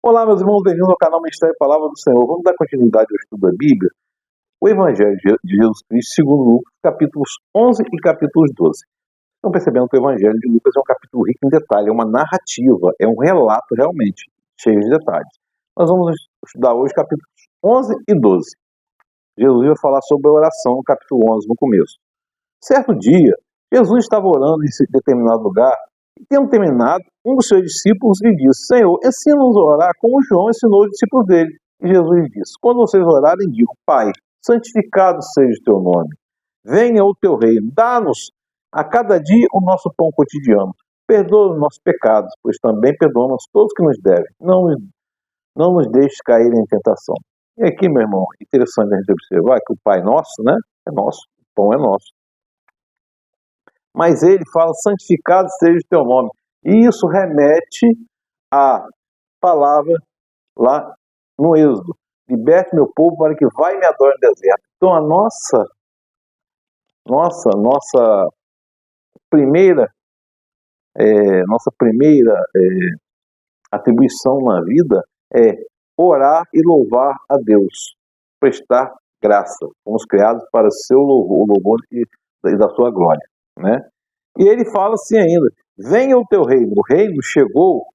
Olá, meus irmãos, bem-vindos ao canal Ministério Palavra do Senhor. Vamos dar continuidade ao estudo da Bíblia. O Evangelho de Jesus Cristo, segundo Lucas, capítulos 11 e capítulos 12. Estão percebendo que o Evangelho de Lucas é um capítulo rico em detalhe, é uma narrativa, é um relato realmente cheio de detalhes. Nós vamos estudar hoje capítulos 11 e 12. Jesus vai falar sobre a oração no capítulo 11, no começo. Certo dia, Jesus estava orando em determinado lugar. E tendo terminado, um dos seus discípulos lhe disse: Senhor, ensina-nos a orar como João ensinou os discípulos dele. E Jesus lhe disse: Quando vocês orarem, digam: Pai, santificado seja o teu nome. Venha o teu reino. Dá-nos a cada dia o nosso pão cotidiano. Perdoa os nossos pecados, pois também perdoamos todos que nos devem. Não nos deixes cair em tentação. E aqui, meu irmão, é interessante a gente observar que o Pai nosso, né? É nosso. O pão é nosso. Mas ele fala, santificado seja o teu nome. E isso remete à palavra lá no Êxodo. Liberte meu povo para que vá e me adore no deserto. Então a nossa primeira atribuição na vida é orar e louvar a Deus. Prestar graça. Fomos criados para o seu louvor, o louvor e da sua glória. Né? E ele fala assim ainda: venha o teu reino. O reino chegou.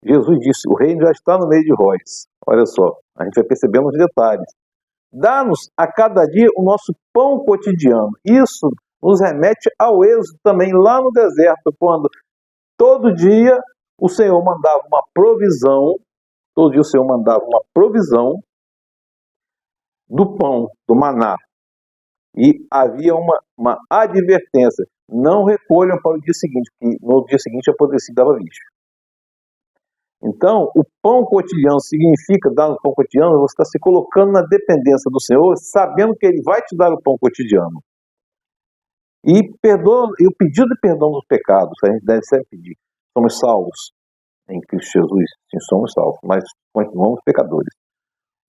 Jesus disse: o reino já está no meio de vós. Olha só, a gente vai percebendo os detalhes. Dá-nos a cada dia o nosso pão cotidiano. Isso nos remete ao Êxodo também, lá no deserto, quando todo dia o Senhor mandava uma provisão, do pão, do maná. E havia uma advertência: não recolham para o dia seguinte, porque no dia seguinte a apodrecer dava bicho. Então, o pão cotidiano significa dar no pão cotidiano, você está se colocando na dependência do Senhor, sabendo que Ele vai te dar o pão cotidiano. E o pedido de perdão dos pecados, a gente deve sempre pedir. Somos salvos em Cristo Jesus, sim, somos salvos, mas continuamos pecadores.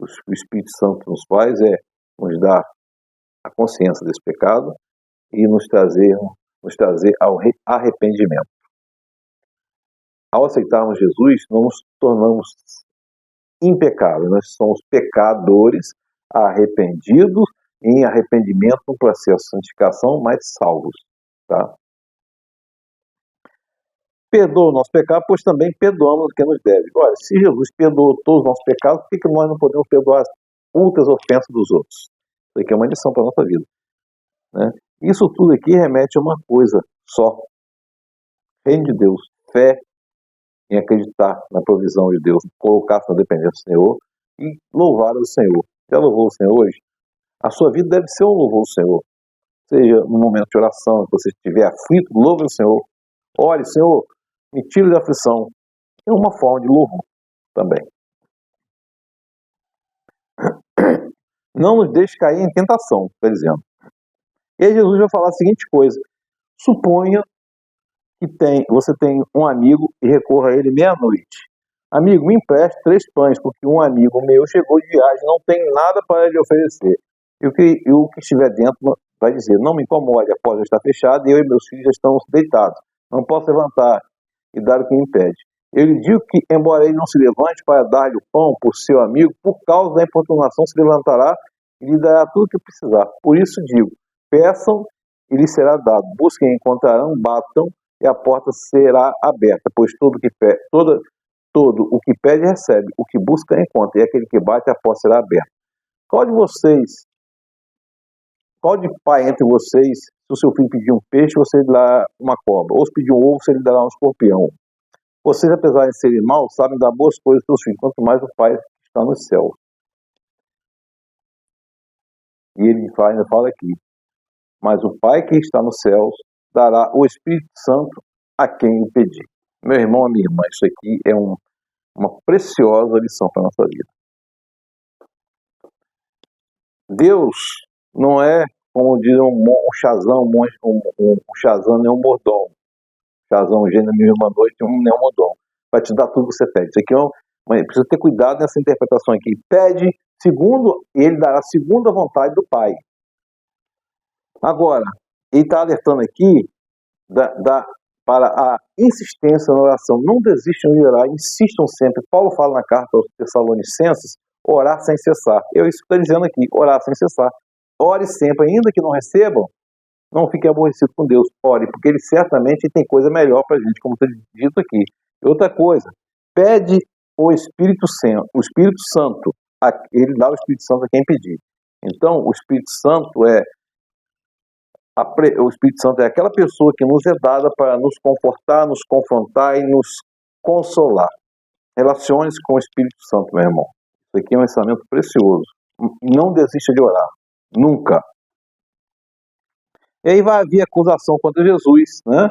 O Espírito Santo nos faz nos dar a consciência desse pecado e nos trazer ao arrependimento. Ao aceitarmos Jesus, não nos tornamos impecáveis, nós somos pecadores arrependidos, em arrependimento no processo de santificação, mas salvos. Tá? Perdoa o nosso pecado, pois também perdoamos o que nos deve. Olha, se Jesus perdoou todos os nossos pecados, por que nós não podemos perdoar as outras ofensas dos outros? Isso aqui é uma lição para a nossa vida. Né? Isso tudo aqui remete a uma coisa só: reino de Deus, fé em acreditar na provisão de Deus, colocar-se na dependência do Senhor e louvar o Senhor. Já louvou o Senhor hoje? A sua vida deve ser um louvor ao Senhor. Seja no momento de oração, que você estiver aflito, louve o Senhor. Olhe, Senhor, me tire da aflição. É uma forma de louvor também. Não nos deixe cair em tentação, está dizendo. E aí Jesus vai falar a seguinte coisa: suponha que você tem um amigo e recorra a ele meia-noite. Amigo, me empreste 3 pães, porque um amigo meu chegou de viagem, não tem nada para lhe oferecer. E o que estiver dentro vai dizer: não me incomode, a porta está fechada e eu e meus filhos já estamos deitados. Não posso levantar e dar o que me impede. Eu lhe digo que, embora ele não se levante para dar-lhe o pão por seu amigo, por causa da importunação se levantará e lhe dará tudo o que precisar. Por isso digo: peçam e lhe será dado, busquem e encontrarão, batam e a porta será aberta, pois todo o que pede recebe, o que busca encontra, e aquele que bate a porta será aberta. Qual de pai entre vocês, se o seu filho pedir um peixe, você lhe dá uma cobra, ou se pedir um ovo, você lhe dará um escorpião? Vocês, apesar de serem maus, sabem dar boas coisas aos seus filhos, quanto mais o Pai que está no céu. E ele ainda fala aqui: mas o Pai que está nos céus dará o Espírito Santo a quem o pedir. Meu irmão, a minha irmã, isso aqui é uma preciosa lição para a nossa vida. Deus não é, como diz um Shazam, um Shazam é um mordomo. Shazam, um gênio mil e uma noite, um neomodom. Vai te dar tudo que você pede. Isso aqui precisa ter cuidado nessa interpretação aqui. Pede segundo, e ele dará segundo a vontade do Pai. Agora, ele está alertando aqui para a insistência na oração. Não desistam de orar, insistam sempre. Paulo fala na carta aos Tessalonicenses, orar sem cessar. É isso que está dizendo aqui, orar sem cessar. Ore sempre, ainda que não recebam, não fique aborrecido com Deus. Ore, porque Ele certamente tem coisa melhor para a gente, como está dito aqui. Outra coisa, pede o Espírito Santo. Ele dá o Espírito Santo a quem pedir. Então, o Espírito Santo é aquela pessoa que nos é dada para nos confortar, nos confrontar e nos consolar. Relacione-se com o Espírito Santo, meu irmão. Isso aqui é um ensinamento precioso. Não desista de orar. Nunca. E aí vai haver acusação contra Jesus, né?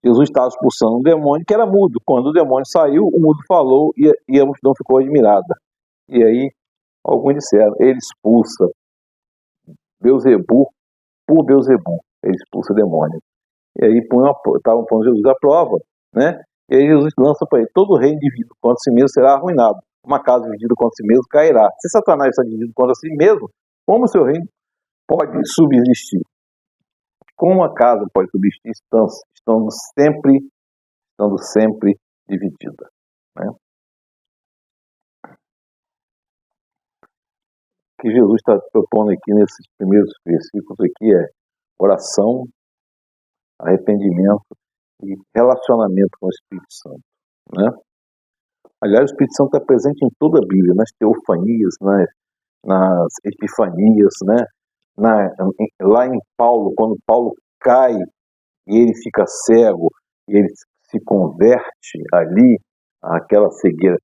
Jesus estava expulsando um demônio que era mudo. Quando o demônio saiu, o mudo falou e a multidão ficou admirada. E aí, alguns disseram, ele expulsa Beelzebu por Beelzebu. Ele expulsa demônio. E aí estavam pondo Jesus à prova, né? E aí Jesus lança para ele, todo reino dividido contra si mesmo será arruinado. Uma casa dividida contra si mesmo cairá. Se Satanás está dividido contra si mesmo, como o seu reino pode subsistir? Como a casa pode subsistir estando sempre dividida, né? O que Jesus está propondo aqui nesses primeiros versículos aqui é oração, arrependimento e relacionamento com o Espírito Santo, né? Aliás, o Espírito Santo está presente em toda a Bíblia, nas teofanias, nas epifanias, né? Lá em Paulo, quando Paulo cai e ele fica cego, e ele se converte ali, aquela cegueira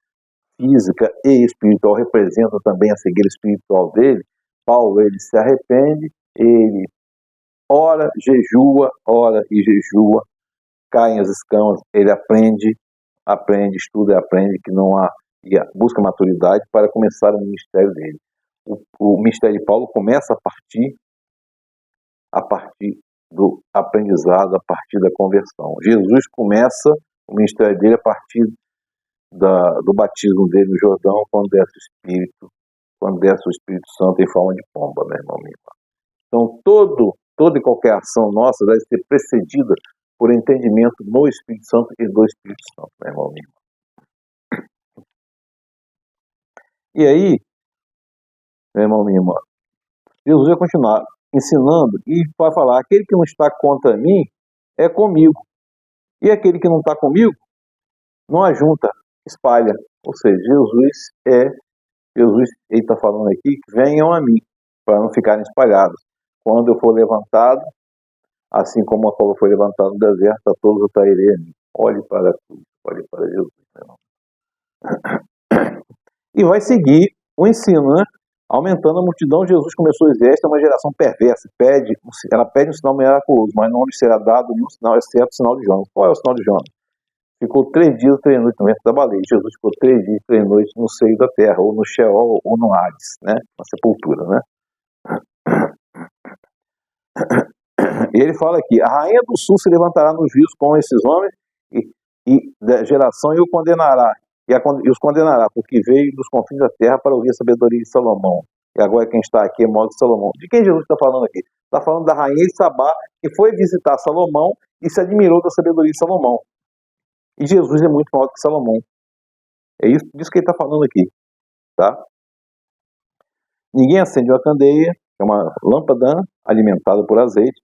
física e espiritual representa também a cegueira espiritual dele. Paulo, ele se arrepende, ele ora e jejua, caem as escamas, ele aprende, estuda e aprende que não há, e busca maturidade para começar o ministério dele. O ministério de Paulo começa a partir do aprendizado, a partir da conversão. Jesus começa o ministério dele a partir do batismo dele no Jordão, quando desce o Espírito Santo em forma de pomba, meu irmão. Então, toda e qualquer ação nossa deve ser precedida por entendimento no Espírito Santo e do Espírito Santo, meu irmão. E aí, meu irmão, minha irmã, Jesus vai continuar ensinando e vai falar, aquele que não está contra mim é comigo. E aquele que não está comigo, não ajunta, espalha. Ou seja, Jesus, ele está falando aqui que venham a mim, para não ficarem espalhados. Quando eu for levantado, assim como a cobra foi levantada no deserto, a todos eu trairei a mim. Olhe para a cruz, olhe para Jesus, meu irmão. E vai seguir o ensino, né? Aumentando a multidão, Jesus começou a dizer, esta é uma geração perversa, ela pede um sinal miraculoso, mas não lhe será dado nenhum sinal, exceto o sinal de Jonas. Qual é o sinal de Jonas? Ficou 3 dias e 3 noites no ventre da baleia. Jesus ficou 3 dias e 3 noites no seio da terra, ou no Sheol, ou no Hades, né? Na sepultura, né? E ele fala aqui, a rainha do sul se levantará no juízo com esses homens e da geração e os condenará, porque veio dos confins da terra para ouvir a sabedoria de Salomão. E agora quem está aqui é modo de Salomão. De quem Jesus está falando aqui? Está falando da rainha de Sabá, que foi visitar Salomão e se admirou da sabedoria de Salomão. E Jesus é muito maior que Salomão. É disso que ele está falando aqui, tá? Ninguém acende uma candeia, que é uma lâmpada alimentada por azeite,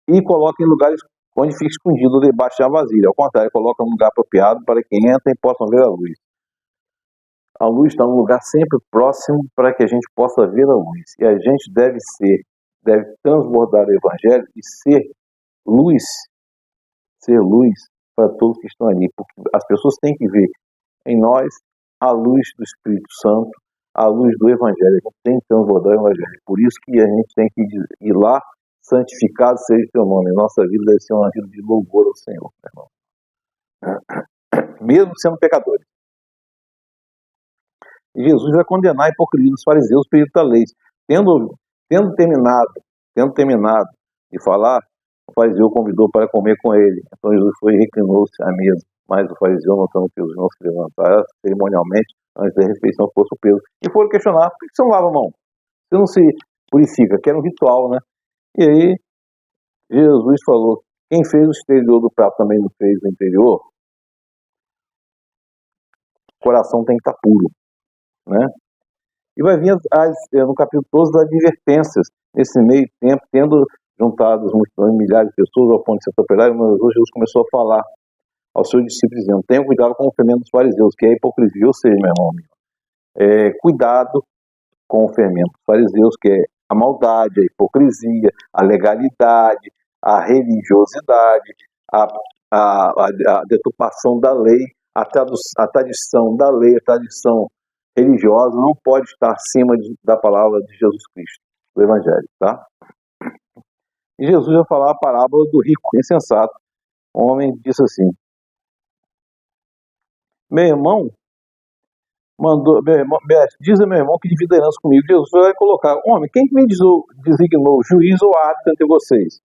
e coloca em lugares onde fica escondido debaixo de uma vasilha. Ao contrário, coloca em um lugar apropriado para quem entra e possa ver a luz. A luz está num lugar sempre próximo para que a gente possa ver a luz. E a gente deve transbordar o Evangelho e ser luz para todos que estão ali. Porque as pessoas têm que ver em nós a luz do Espírito Santo, a luz do Evangelho. A gente tem que transbordar o Evangelho. Por isso que a gente tem que ir lá, santificado seja o teu nome. Nossa vida deve ser uma vida de louvor ao Senhor, meu irmão. Mesmo sendo pecadores. E Jesus vai condenar a hipocrisia dos fariseus, os peritos da lei. Tendo terminado de falar, o fariseu convidou para comer com ele. Então Jesus foi e reclinou-se à mesa. Mas o fariseu, notando que os irmãos se levantaram cerimonialmente antes da refeição, fosse o peso. E foram questionar, por que você não lava a mão? Você não se purifica, que era um ritual, né? E aí Jesus falou Quem fez o exterior do prato também não fez o interior. O coração tem que estar puro, né? E vai vir no capítulo 12 as advertências. Nesse meio tempo, tendo juntado as multidões, milhares de pessoas ao ponto de se atropelar, Jesus começou a falar aos seus discípulos, dizendo: tenham cuidado com o fermento dos fariseus, que é a hipocrisia. Ou seja, meu irmão, cuidado com o fermento dos fariseus, que é a maldade, a hipocrisia, a legalidade, a religiosidade, a deturpação da lei, a tradição da lei, a tradição religiosa não pode estar acima da palavra de Jesus Cristo, do Evangelho, tá? E Jesus vai falar a parábola do rico insensato. O homem disse assim: meu irmão mandou, diz a meu irmão que divida a herança comigo. Jesus vai colocar: homem, quem me designou juiz ou árbitro entre vocês?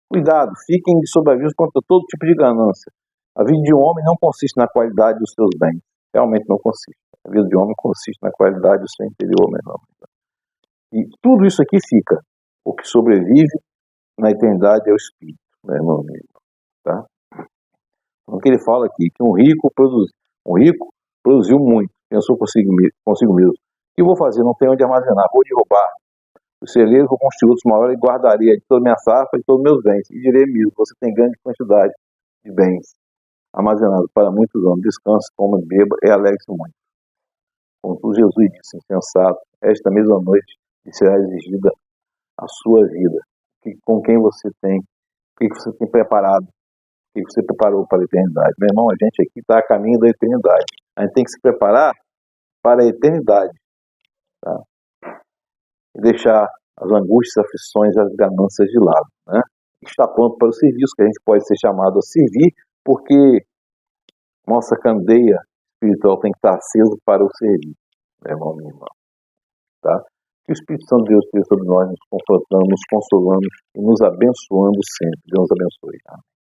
Cuidado, fiquem de sobreaviso contra todo tipo de ganância. A vida de um homem não consiste na qualidade dos seus bens. Realmente não consiste. A vida de um homem consiste na qualidade do seu interior, meu irmão. E tudo isso aqui fica. O que sobrevive na eternidade é o Espírito, meu irmão. Tá? Então, o que ele fala aqui, que um rico produziu muito, pensou consigo mesmo. O que eu vou fazer? Não tenho onde armazenar, vou derrubar os celeiros, vou construir outros maiores e guardaria de toda a minha safra e todos os meus bens. E direi mesmo: você tem grande quantidade de bens armazenados para muitos anos. Descanse, coma, beba e alegre-se muito. Como Jesus disse: insensato, esta mesma noite será exigida a sua vida. Com quem você tem, o que você tem preparado, o que você preparou para a eternidade. Meu irmão, a gente aqui está a caminho da eternidade. A gente tem que se preparar para a eternidade. Tá? E deixar as angústias, as aflições, as ganâncias de lado. Né? Está pronto para o serviço, que a gente pode ser chamado a servir, porque nossa candeia espiritual tem que estar acesa para o serviço. Meu irmão, minha irmã. Tá? Que o Espírito Santo de Deus esteja sobre nós, nos confortando, nos consolando e nos abençoando sempre. Deus abençoe. Amém.